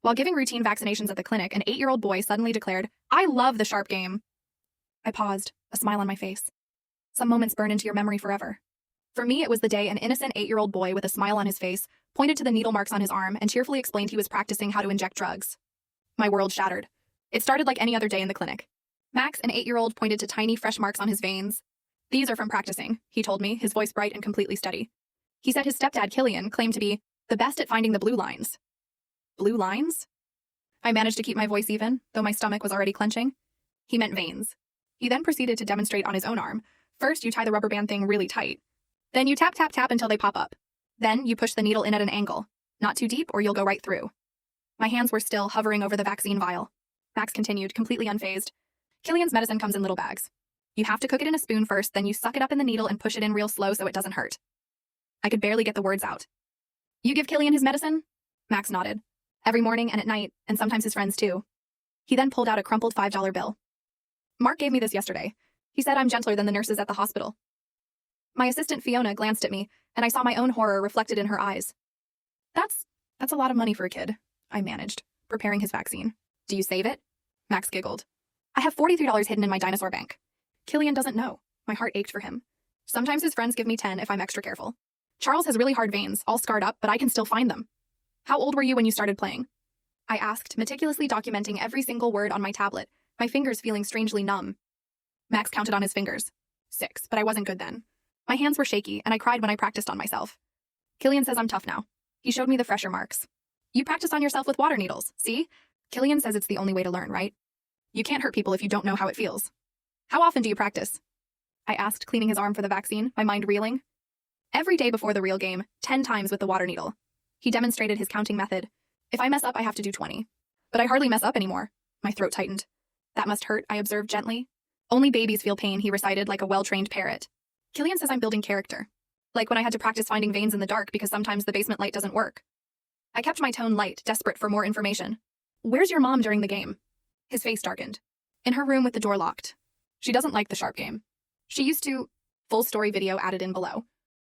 While giving routine vaccinations at the clinic, an 8-year-old boy suddenly declared, "I love the sharp game." I paused, a smile on my face. Some moments burn into your memory forever. For me, it was the day an innocent 8-year-old boy with a smile on his face pointed to the needle marks on his arm and cheerfully explained he was practicing how to inject drugs. My world shattered. It started like any other day in the clinic. Max, an 8-year-old, pointed to tiny, fresh marks on his veins. "These are from practicing," he told me, his voice bright and completely steady. He said his stepdad, Killian, claimed to be the best at finding the blue lines. Blue lines? I managed to keep my voice even, though my stomach was already clenching. He meant veins. He then proceeded to demonstrate on his own arm. First, you tie the rubber band thing really tight. Then you tap, tap, tap until they pop up. Then you push the needle in at an angle. Not too deep or you'll go right through. My hands were still hovering over the vaccine vial. Max continued, completely unfazed. Killian's medicine comes in little bags. You have to cook it in a spoon first, then you suck it up in the needle and push it in real slow so it doesn't hurt. I could barely get the words out. You give Killian his medicine? Max nodded. Every morning and at night, and sometimes his friends too. He then pulled out a crumpled $5 bill. Mark gave me this yesterday. He said I'm gentler than the nurses at the hospital. My assistant Fiona glanced at me, and I saw my own horror reflected in her eyes. That's a lot of money for a kid, I managed, preparing his vaccine. Do you save it? Max giggled. I have $43 hidden in my dinosaur bank. Killian doesn't know. My heart ached for him. Sometimes his friends give me 10 if I'm extra careful. Charles has really hard veins, all scarred up, but I can still find them. How old were you when you started playing? I asked, meticulously documenting every single word on my tablet, my fingers feeling strangely numb. Max counted on his fingers. 6, but I wasn't good then. My hands were shaky, and I cried when I practiced on myself. Killian says I'm tough now. He showed me the fresher marks. You practice on yourself with water needles, see? Killian says it's the only way to learn, right? You can't hurt people if you don't know how it feels. How often do you practice? I asked, cleaning his arm for the vaccine, my mind reeling. Every day before the real game, 10 times with the water needle. He demonstrated his counting method. If I mess up, I have to do 20. But I hardly mess up anymore. My throat tightened. That must hurt, I observed gently. Only babies feel pain, he recited like a well-trained parrot. Killian says I'm building character. Like when I had to practice finding veins in the dark because sometimes the basement light doesn't work. I kept my tone light, desperate for more information. Where's your mom during the game? His face darkened. In her room with the door locked. She doesn't like the sharp game. She used to... Full story video added in below.